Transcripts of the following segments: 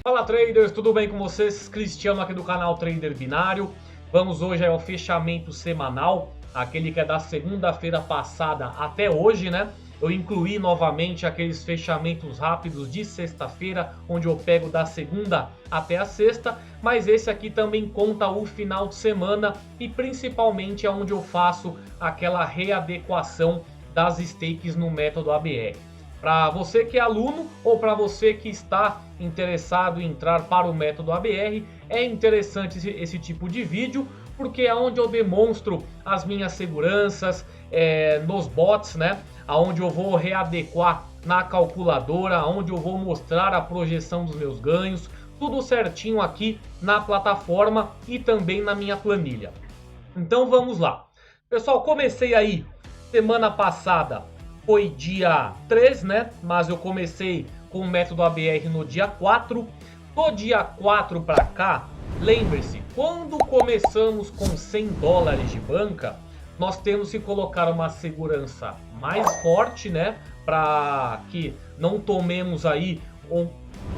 Fala traders, tudo bem com vocês? Cristiano aqui do canal Trader Binário. Vamos hoje ao fechamento semanal, aquele que é da segunda-feira passada até hoje, né? Eu incluí novamente aqueles fechamentos rápidos de sexta-feira, onde eu pego da segunda até a sexta, mas esse aqui também conta o final de semana e principalmente é onde eu faço aquela readequação das stakes no método ABR. Para você que é aluno ou para você que está interessado em entrar para o método ABR, é interessante esse tipo de vídeo, porque é onde eu demonstro as minhas seguranças nos bots, né? Onde eu vou readequar na calculadora, onde eu vou mostrar a projeção dos meus ganhos, tudo certinho aqui na plataforma e também na minha planilha. Então vamos lá. Pessoal, comecei aí semana passada. Foi dia 3, né? Mas eu comecei com o método ABR no dia 4. Do dia 4 para cá, lembre-se, quando começamos com 100 dólares de banca, nós temos que colocar uma segurança mais forte, né? Para que não tomemos aí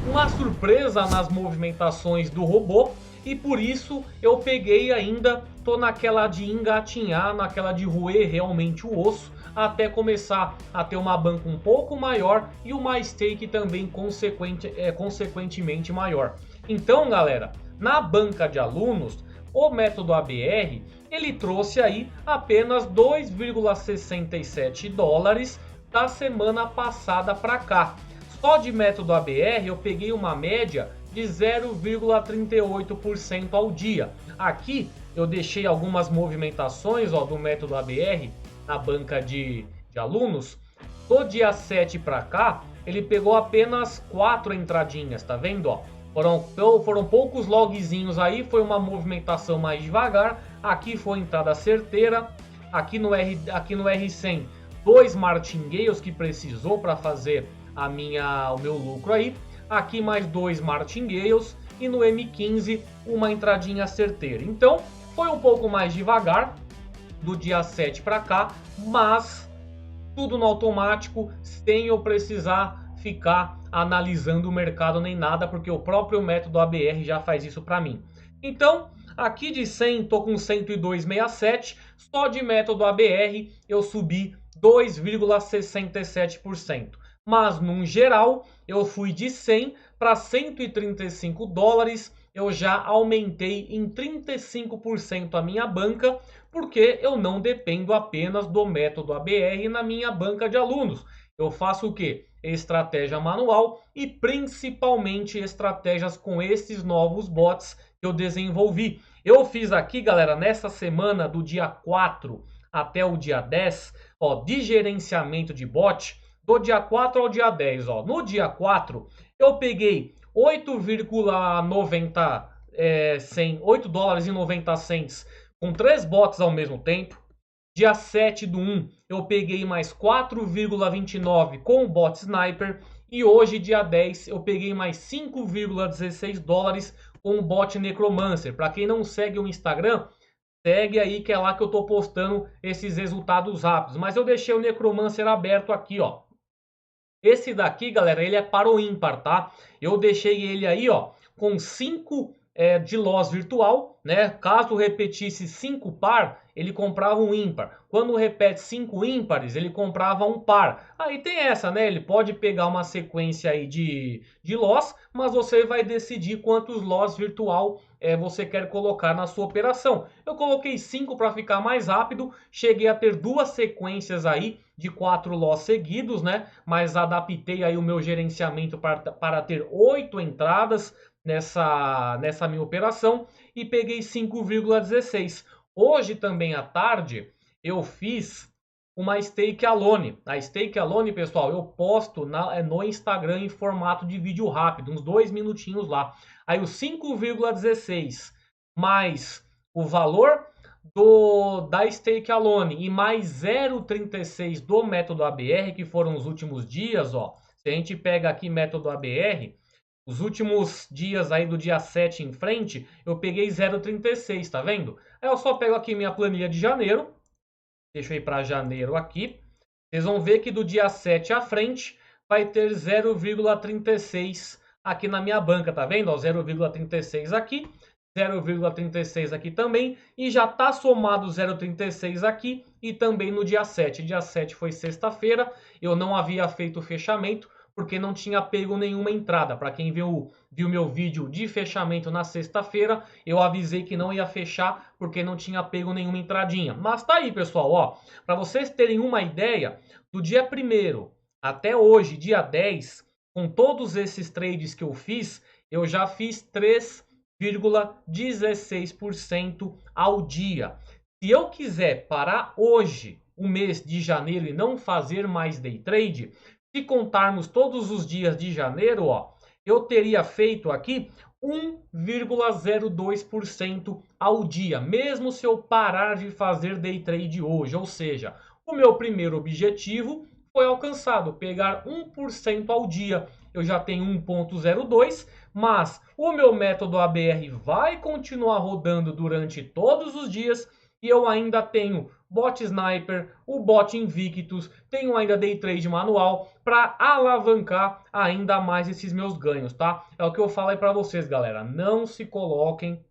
uma surpresa nas movimentações do robô. E por isso eu peguei ainda, tô naquela de engatinhar, naquela de roer realmente o osso, até começar a ter uma banca um pouco maior e uma stake também consequentemente maior. Então, galera, na banca de alunos, o método ABR, ele trouxe aí apenas 2,67 dólares da semana passada para cá. Só de método ABR eu peguei uma média de 0,38% ao dia. Aqui eu deixei algumas movimentações do método ABR na banca de alunos. Do dia 7 para cá, ele pegou apenas 4 entradinhas, tá vendo? Foram poucos logzinhos aí, foi uma movimentação mais devagar. Aqui foi entrada certeira. Aqui no R100, 2 martingales que precisou para fazer o meu lucro aí. Aqui mais 2 martingales e no M15 uma entradinha certeira. Então foi um pouco mais devagar do dia 7 para cá, mas tudo no automático, sem eu precisar ficar analisando o mercado nem nada, porque o próprio método ABR já faz isso para mim. Então, aqui de 100 tô com 102,67, só de método ABR eu subi 2,67%. Mas, num geral, eu fui de 100 para 135 dólares, eu já aumentei em 35% a minha banca, porque eu não dependo apenas do método ABR na minha banca de alunos. Eu faço o quê? Estratégia manual e principalmente estratégias com esses novos bots que eu desenvolvi. Eu fiz aqui, galera, nessa semana do dia 4 até o dia 10, de gerenciamento de bot, do dia 4 ao dia 10, no dia 4 eu peguei 8 dólares e 90 cents com 3 bots ao mesmo tempo. Dia 7 do 1 eu peguei mais 4,29 com o bot Sniper. E hoje, dia 10, eu peguei mais 5,16 dólares com o bot Necromancer. Para quem não segue o Instagram, segue aí que é lá que eu tô postando esses resultados rápidos. Mas eu deixei o Necromancer aberto aqui, Esse daqui, galera, ele é para o ímpar, tá? Eu deixei ele aí, com 5 de loss virtual, né? Caso repetisse 5 par, ele comprava um ímpar. Quando repete 5 ímpares, ele comprava um par. Aí tem essa, né? Ele pode pegar uma sequência aí de loss, mas você vai decidir quantos loss virtual você quer colocar na sua operação. Eu coloquei 5 para ficar mais rápido, cheguei a ter 2 sequências aí de 4 loss seguidos, né? Mas adaptei aí o meu gerenciamento para ter 8 entradas nessa minha operação e peguei 5,16. Hoje também à tarde eu fiz uma stake alone. A stake alone, pessoal, eu posto no Instagram em formato de vídeo rápido, uns 2 minutinhos lá. Aí o 5,16 mais o valor da stake alone e mais 0,36 do método ABR, que foram os últimos dias, Se a gente pega aqui método ABR, os últimos dias aí do dia 7 em frente, eu peguei 0,36, tá vendo? Aí eu só pego aqui minha planilha de janeiro, deixa eu ir para janeiro aqui. Vocês vão ver que do dia 7 à frente vai ter 0,36 aqui na minha banca, tá vendo? 0,36 aqui, 0,36 aqui também, e já tá somado 0,36 aqui e também no dia 7. Dia 7 foi sexta-feira, eu não havia feito o fechamento, porque não tinha pego nenhuma entrada. Para quem viu meu vídeo de fechamento na sexta-feira, eu avisei que não ia fechar porque não tinha pego nenhuma entradinha. Mas tá aí, pessoal, ó, para vocês terem uma ideia, do dia 1º até hoje, dia 10, com todos esses trades que eu fiz, eu já fiz 3,16% ao dia. Se eu quiser parar hoje, o mês de janeiro, e não fazer mais day trade, se contarmos todos os dias de janeiro, ó, eu teria feito aqui 1,02% ao dia, mesmo se eu parar de fazer day trade hoje. Ou seja, o meu primeiro objetivo foi alcançado, pegar 1% ao dia. Eu já tenho 1,02, mas o meu método ABR vai continuar rodando durante todos os dias e eu ainda tenho bot Sniper, o bot Invictus, tenho ainda Day Trade manual para alavancar ainda mais esses meus ganhos, tá? É o que eu falo aí para vocês, galera. Não se coloquem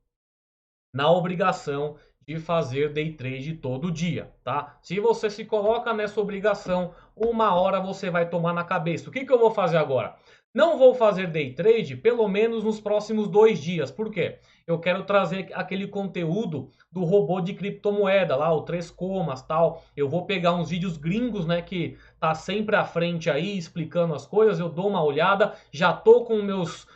na obrigação de fazer Day Trade todo dia, tá? Se você se coloca nessa obrigação, uma hora você vai tomar na cabeça. O que eu vou fazer agora? Não vou fazer Day Trade pelo menos nos próximos 2 dias. Por quê? Eu quero trazer aquele conteúdo do robô de criptomoeda lá, o 3 comas, tal. Eu vou pegar uns vídeos gringos, né, que tá sempre à frente aí, explicando as coisas. Eu dou uma olhada, já tô com meus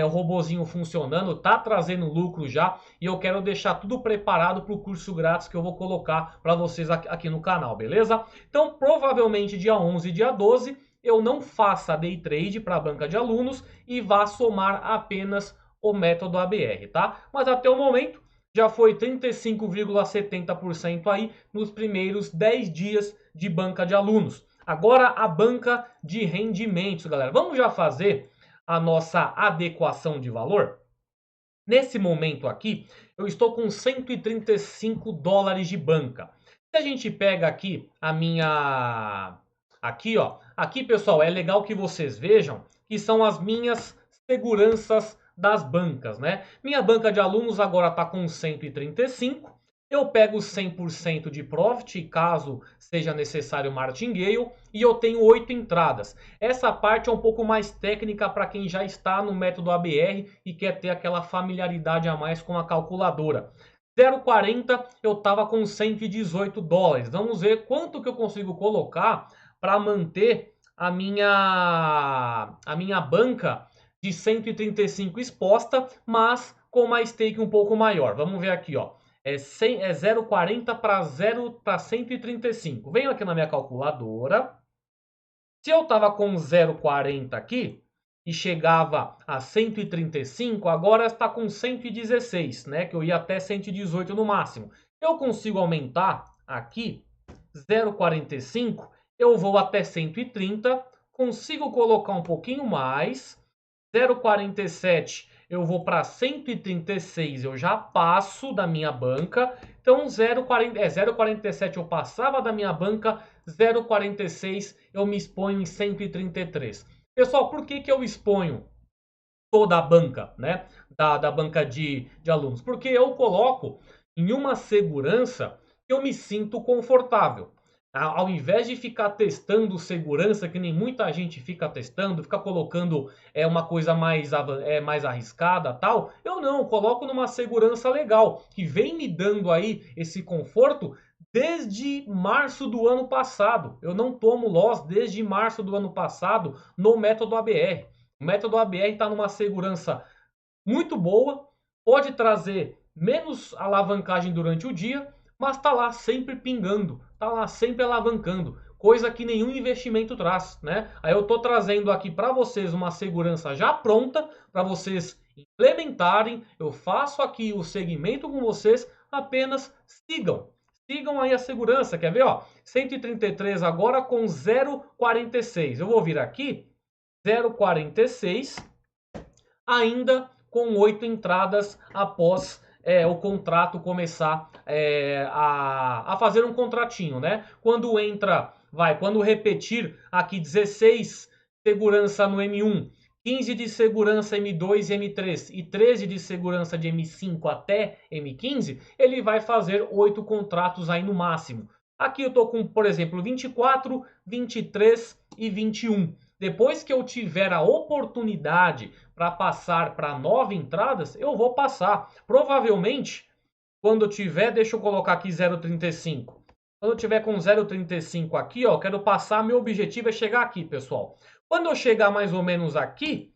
robozinho funcionando, tá trazendo lucro já, e eu quero deixar tudo preparado para o curso grátis que eu vou colocar para vocês aqui no canal, beleza? Então, provavelmente dia 11 e dia 12, eu não faça day trade para a banca de alunos e vá somar apenas o método ABR, tá? Mas até o momento já foi 35,70% aí nos primeiros 10 dias de banca de alunos. Agora a banca de rendimentos, galera. Vamos já fazer a nossa adequação de valor? Nesse momento aqui, eu estou com 135 dólares de banca. Se a gente pega aqui a minha... Aqui, ó. Aqui, pessoal, é legal que vocês vejam que são as minhas seguranças das bancas, né? Minha banca de alunos agora está com 135. Eu pego 100% de profit, caso seja necessário martingale, e eu tenho 8 entradas. Essa parte é um pouco mais técnica para quem já está no método ABR e quer ter aquela familiaridade a mais com a calculadora. 0,40 eu estava com 118 dólares. Vamos ver quanto que eu consigo colocar para manter a minha banca de 135 exposta, mas com uma stake um pouco maior. Vamos ver aqui, ó. É 0,40 para 135. Venho aqui na minha calculadora. Se eu estava com 0,40 aqui e chegava a 135, agora está com 116, né? Que eu ia até 118 no máximo. Eu consigo aumentar aqui 0,45, eu vou até 130, consigo colocar um pouquinho mais, 0,47 eu vou para 136, eu já passo da minha banca. Então 0,47 eu passava da minha banca, 0,46 eu me exponho em 133. Pessoal, por que eu exponho toda a banca, né? Da banca de alunos? Porque eu coloco em uma segurança que eu me sinto confortável. Ao invés de ficar testando segurança, que nem muita gente fica testando, fica colocando uma coisa mais arriscada, tal, eu não, coloco numa segurança legal, que vem me dando aí esse conforto desde março do ano passado. Eu não tomo loss desde março do ano passado no método ABR. O método ABR está numa segurança muito boa, pode trazer menos alavancagem durante o dia, mas está lá sempre pingando, está lá sempre alavancando, coisa que nenhum investimento traz, né? Aí eu estou trazendo aqui para vocês uma segurança já pronta para vocês implementarem. Eu faço aqui o segmento com vocês, apenas sigam. Sigam aí a segurança, quer ver? Ó, 133 agora com 0,46. Eu vou vir aqui, 0,46, ainda com 8 entradas após o contrato começar a fazer um contratinho, né? Quando entra, quando repetir aqui 16 segurança no M1, 15 de segurança M2 e M3 e 13 de segurança de M5 até M15, ele vai fazer 8 contratos aí no máximo. Aqui eu estou com, por exemplo, 24, 23 e 21. Depois que eu tiver a oportunidade para passar para 9 entradas, eu vou passar. Provavelmente, quando eu tiver, deixa eu colocar aqui 0,35. Quando eu tiver com 0,35 aqui, ó, eu quero passar, meu objetivo é chegar aqui, pessoal. Quando eu chegar mais ou menos aqui,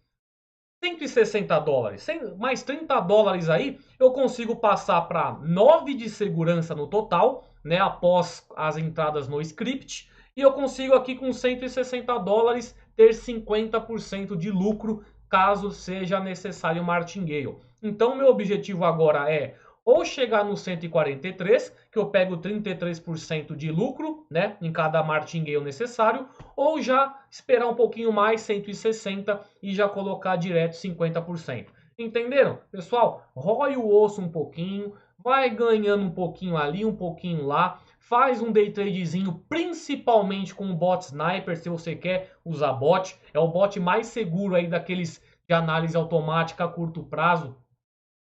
160 dólares, mais 30 dólares aí, eu consigo passar para 9 de segurança no total, né, após as entradas no script. E eu consigo aqui com 160 dólares ter 50% de lucro, caso seja necessário martingale. Então, meu objetivo agora é ou chegar no 143, que eu pego 33% de lucro, né, em cada martingale necessário, ou já esperar um pouquinho mais, 160, e já colocar direto 50%. Entenderam? Pessoal, rói o osso um pouquinho, vai ganhando um pouquinho ali, um pouquinho lá, faz um day tradezinho, principalmente com o bot Sniper, se você quer usar bot. É o bot mais seguro aí daqueles de análise automática a curto prazo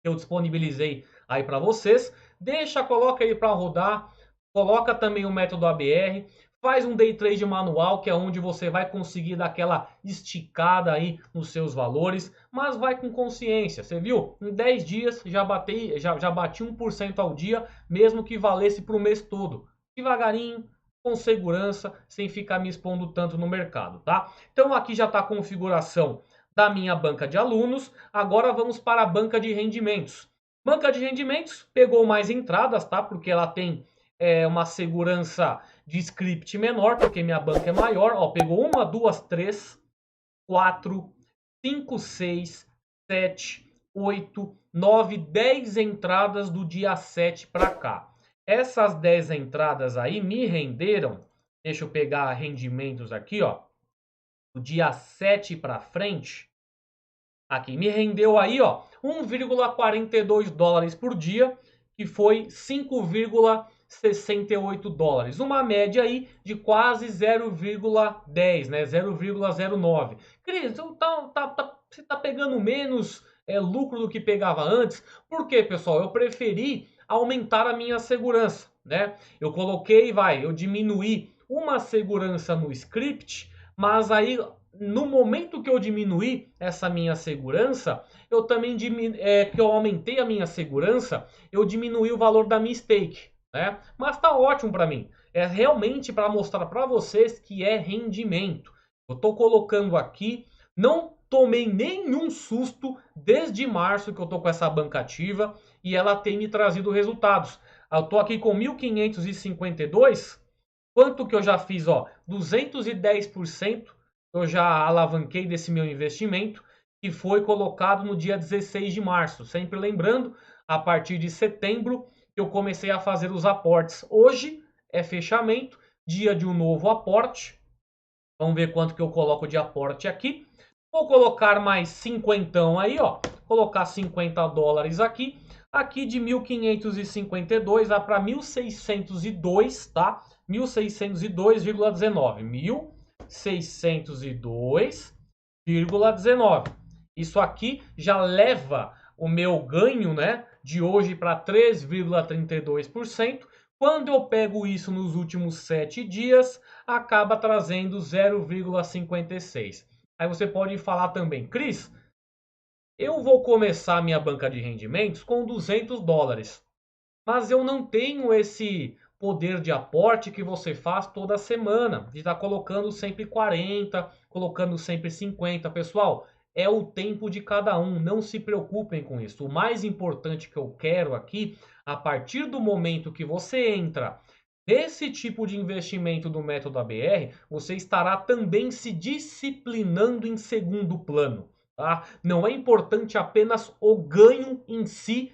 que eu disponibilizei aí para vocês. Coloca aí para rodar, coloca também o método ABR, faz um day trade manual, que é onde você vai conseguir dar aquela esticada aí nos seus valores, mas vai com consciência. Você viu? Em 10 dias já bati 1% ao dia, mesmo que valesse para o mês todo. Devagarinho, com segurança, sem ficar me expondo tanto no mercado, tá? Então aqui já está a configuração da minha banca de alunos. Agora vamos para a banca de rendimentos. Banca de rendimentos pegou mais entradas, tá? Porque ela tem uma segurança de script menor, porque minha banca é maior. Ó, pegou 1, 2, 3, 4, 5, 6, 7, 8, 9, 10 entradas do dia 7 para cá. Essas 10 entradas aí me renderam, deixa eu pegar rendimentos aqui, ó, do dia 7 para frente. Aqui me rendeu aí, ó, 1,42 dólares por dia, que foi 5,68 dólares. Uma média aí de quase 0,10, né? 0,09. Cris, então você tá pegando menos lucro do que pegava antes. Por quê, pessoal? Eu preferi aumentar a minha segurança, né? Eu diminuí uma segurança no script, mas aí no momento que eu diminuí essa minha segurança, eu também que eu aumentei a minha segurança, eu diminuí o valor da minha stake, né? Mas tá ótimo para mim. É realmente para mostrar para vocês que é rendimento. Eu tô colocando aqui, não tomei nenhum susto desde março que eu tô com essa banca ativa e ela tem me trazido resultados. Eu tô aqui com 1.552. Quanto que eu já fiz, ó? 210%. Eu já alavanquei desse meu investimento, que foi colocado no dia 16 de março. Sempre lembrando, a partir de setembro, eu comecei a fazer os aportes. Hoje é fechamento, dia de um novo aporte. Vamos ver quanto que eu coloco de aporte aqui. Vou colocar mais 50 aí, ó. Colocar 50 dólares aqui. Aqui de 1.552 vai para 1.602, tá? 1.602,19. 1.602,19. Isso aqui já leva o meu ganho, né, de hoje para 3,32%. Quando eu pego isso nos últimos 7 dias, acaba trazendo 0,56. Aí você pode falar também, Cris, eu vou começar minha banca de rendimentos com 200 dólares, mas eu não tenho esse poder de aporte que você faz toda semana, de estar colocando sempre 40, colocando sempre 50. Pessoal, é o tempo de cada um, não se preocupem com isso. O mais importante que eu quero aqui, a partir do momento que você entra nesse tipo de investimento do método ABR, você estará também se disciplinando em segundo plano, tá? Não é importante apenas o ganho em si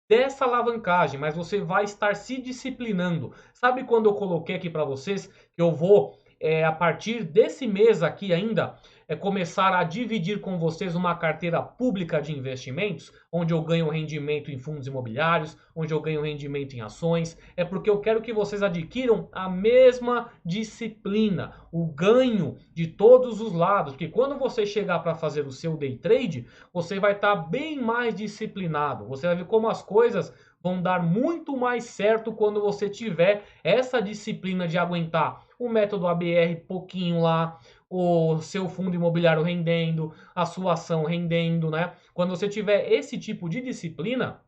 dessa alavancagem, mas você vai estar se disciplinando. Sabe quando eu coloquei aqui para vocês que eu vou, a partir desse mês aqui ainda, é começar a dividir com vocês uma carteira pública de investimentos, onde eu ganho rendimento em fundos imobiliários, onde eu ganho rendimento em ações, é porque eu quero que vocês adquiram a mesma disciplina, o ganho de todos os lados, porque quando você chegar para fazer o seu day trade, você vai estar bem mais disciplinado, você vai ver como as coisas vão dar muito mais certo quando você tiver essa disciplina de aguentar o método ABR pouquinho lá, o seu fundo imobiliário rendendo, a sua ação rendendo, né? Quando você tiver esse tipo de disciplina,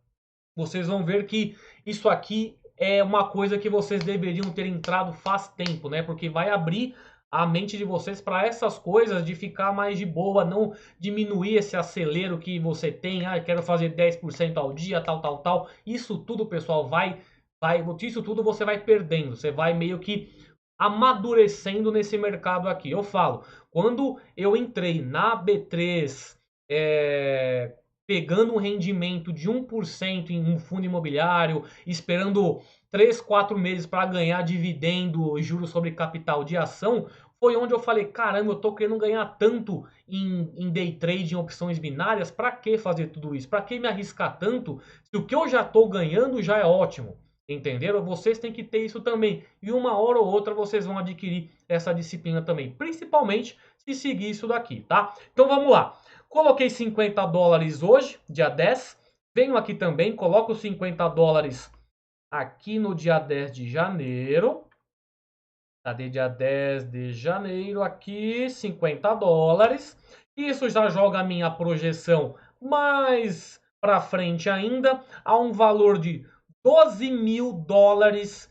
vocês vão ver que isso aqui é uma coisa que vocês deveriam ter entrado faz tempo, né? Porque vai abrir a mente de vocês para essas coisas de ficar mais de boa, não diminuir esse acelero que você tem. Ah, eu quero fazer 10% ao dia, tal, tal, tal. Isso tudo, pessoal, isso tudo você vai perdendo. Você vai meio que amadurecendo nesse mercado aqui. Eu falo, quando eu entrei na B3, pegando um rendimento de 1% em um fundo imobiliário, esperando 3, 4 meses para ganhar dividendo e juros sobre capital de ação, foi onde eu falei, caramba, eu tô querendo ganhar tanto em day trade, em opções binárias, para que fazer tudo isso? Para que me arriscar tanto se o que eu já tô ganhando já é ótimo? Entenderam? Vocês têm que ter isso também. E uma hora ou outra vocês vão adquirir essa disciplina também. Principalmente se seguir isso daqui, tá? Então vamos lá. Coloquei 50 dólares hoje, dia 10. Venho aqui também, coloco os 50 dólares aqui no dia 10 de janeiro. Cadê dia 10 de janeiro? Aqui, 50 dólares. Isso já joga a minha projeção mais para frente ainda, a um valor de 12 mil dólares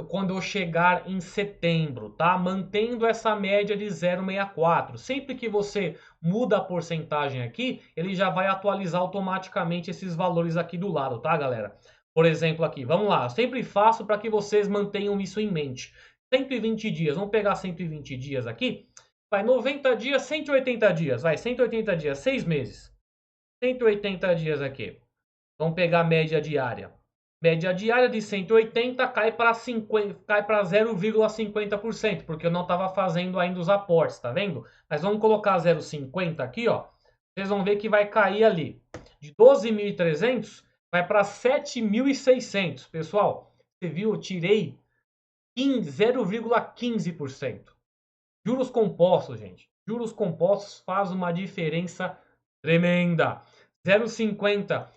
quando eu chegar em setembro, tá? Mantendo essa média de 0,64. Sempre que você muda a porcentagem aqui, ele já vai atualizar automaticamente esses valores aqui do lado, tá, galera? Por exemplo, aqui, vamos lá. Eu sempre faço para que vocês mantenham isso em mente. 120 dias, vamos pegar 120 dias aqui. Vai 90 dias, 180 dias. Vai, 180 dias, 6 meses. 180 dias aqui. Vamos pegar a média diária. Média diária de 180 cai para 0,50%, porque eu não estava fazendo ainda os aportes, tá vendo? Mas vamos colocar 0,50 aqui, ó. Vocês vão ver que vai cair ali. De 12.300 vai para 7.600. Pessoal, você viu? Eu tirei 0,15%. Juros compostos, gente. Juros compostos faz uma diferença tremenda. 0,50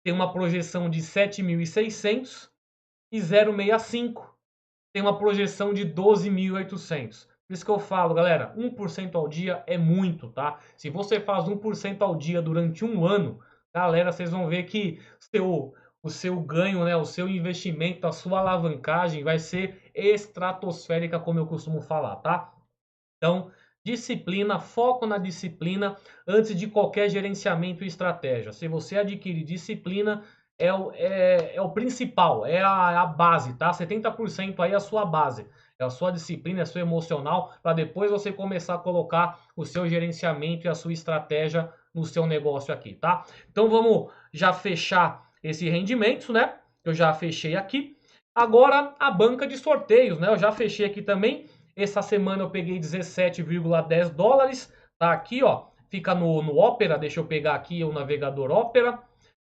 tem uma projeção de 7.600 e 0,65 tem uma projeção de 12.800. Por isso que eu falo, galera, 1% ao dia é muito, tá? Se você faz 1% ao dia durante um ano, galera, vocês vão ver que o seu ganho, né, o seu investimento, a sua alavancagem vai ser estratosférica, como eu costumo falar, tá? Então, disciplina, foco na disciplina antes de qualquer gerenciamento e estratégia. Se você adquirir disciplina, é o principal, é a base, tá? 70% aí é a sua base. É a sua disciplina, é a sua emocional, para depois você começar a colocar o seu gerenciamento e a sua estratégia no seu negócio aqui, tá? Então vamos já fechar esse rendimento, né? Eu já fechei aqui. Agora a banca de sorteios, né? Eu já fechei aqui também. Essa semana eu peguei 17,10 dólares. Tá aqui, ó. Fica no Opera. Deixa eu pegar aqui o navegador Opera.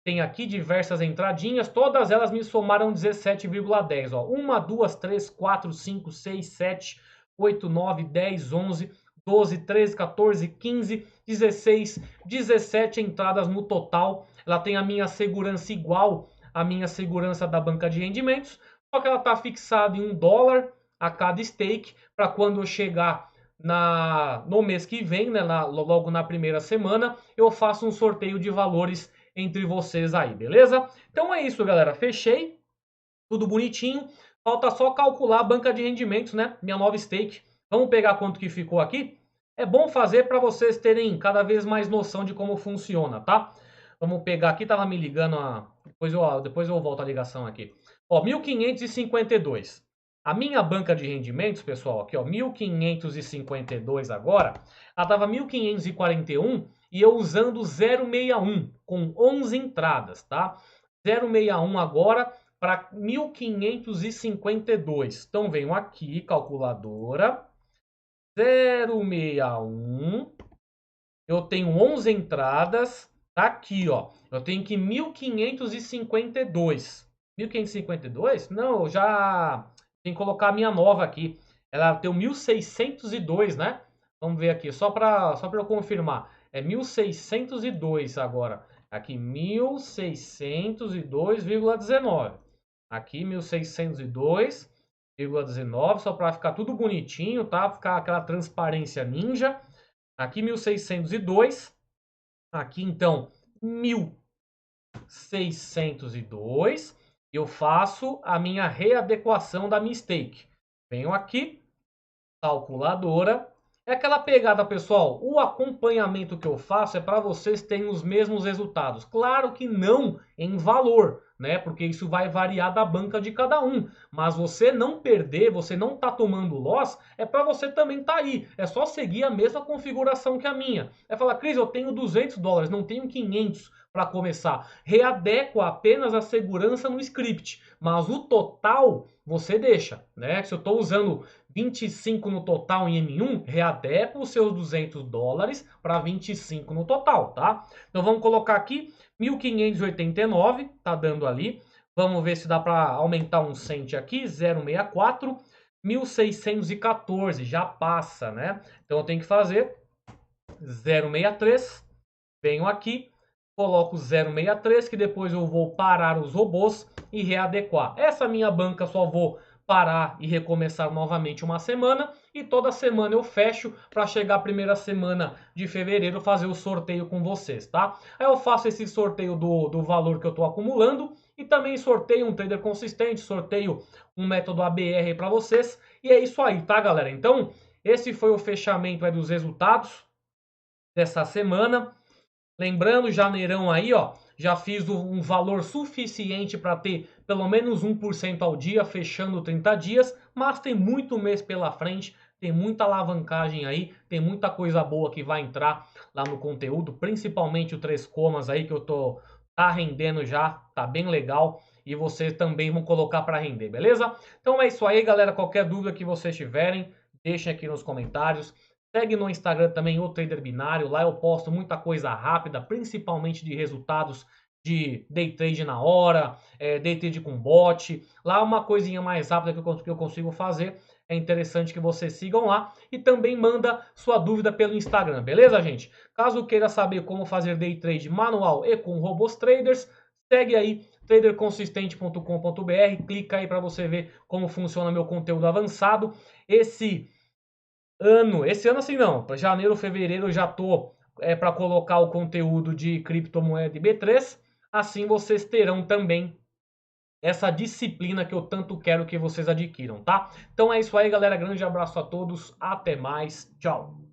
Tem aqui diversas entradinhas. Todas elas me somaram 17,10. 1, 2, 3, 4, 5, 6, 7, 8, 9, 10, 11, 12, 13, 14, 15, 16, 17 entradas no total. Ela tem a minha segurança igual à minha segurança da banca de rendimentos. Só que ela está fixada em $1 a cada stake, para quando eu chegar no mês que vem, né, logo na primeira semana, eu faço um sorteio de valores entre vocês aí, beleza? Então é isso, galera. Fechei, tudo bonitinho. Falta só calcular a banca de rendimentos, né? Minha nova stake. Vamos pegar quanto que ficou aqui? É bom fazer para vocês terem cada vez mais noção de como funciona, tá? Vamos pegar aqui, tava me ligando, depois eu volto a ligação aqui. Ó, 1.552. A minha banca de rendimentos, pessoal, aqui ó, 1.552 agora, ela estava 1.541 e eu usando 0,61 com 11 entradas, tá? 0,61 agora para 1.552. Então venho aqui, calculadora, 0,61 eu tenho 11 entradas, tá aqui, ó. Eu tenho que 1.552. 1.552? Não, eu já tenho que colocar a minha nova aqui. Ela tem o 1.602, né? Vamos ver aqui, só para eu confirmar. É 1.602 agora. Aqui 1.602,19. Aqui 1.602,19, só para ficar tudo bonitinho, tá? Ficar aquela transparência ninja. Aqui 1.602. Aqui então 1.602. Eu faço a minha readequação da mistake. Venho aqui, calculadora. É aquela pegada, pessoal. O acompanhamento que eu faço é para vocês terem os mesmos resultados. Claro que não em valor, né? Porque isso vai variar da banca de cada um. Mas você não perder, você não tá tomando loss, é para você também tá aí. É só seguir a mesma configuração que a minha. É falar, Cris, eu tenho $200, não tenho 500 para começar. Readequa apenas a segurança no script, mas o total você deixa, né? Se eu estou usando 25 no total em M1, readequa os seus $200 para 25 no total, tá? Então vamos colocar aqui 1.589, tá dando ali. Vamos ver se dá para aumentar um cent aqui, 0,64. 1.614, já passa, né? Então eu tenho que fazer 0,63. Venho aqui, coloco 0,63, que depois eu vou parar os robôs e readequar. Essa minha banca só vou parar e recomeçar novamente uma semana, e toda semana eu fecho para chegar a primeira semana de fevereiro fazer o sorteio com vocês, tá? Aí eu faço esse sorteio do valor que eu estou acumulando e também sorteio um trader consistente, sorteio um método ABR para vocês, e é isso aí, tá, galera? Então, esse foi o fechamento aí dos resultados dessa semana. Lembrando, janeirão aí, ó, já fiz um valor suficiente para ter pelo menos 1% ao dia, fechando 30 dias, mas tem muito mês pela frente, tem muita alavancagem aí, tem muita coisa boa que vai entrar lá no conteúdo, principalmente o 3 comas aí que eu tá rendendo já, tá bem legal, e vocês também vão colocar para render, beleza? Então é isso aí, galera, qualquer dúvida que vocês tiverem, deixem aqui nos comentários. Segue no Instagram também o Trader Binário, lá eu posto muita coisa rápida, principalmente de resultados de day trade na hora, day trade com bot. Lá uma coisinha mais rápida que eu consigo fazer. É interessante que vocês sigam lá e também manda sua dúvida pelo Instagram, beleza, gente? Caso queira saber como fazer day trade manual e com robôs traders, segue aí traderconsistente.com.br, clica aí para você ver como funciona meu conteúdo avançado. Esse ano assim não, para janeiro, fevereiro eu já tô para colocar o conteúdo de criptomoeda e B3, assim vocês terão também essa disciplina que eu tanto quero que vocês adquiram, tá? Então é isso aí, galera, grande abraço a todos, até mais, tchau!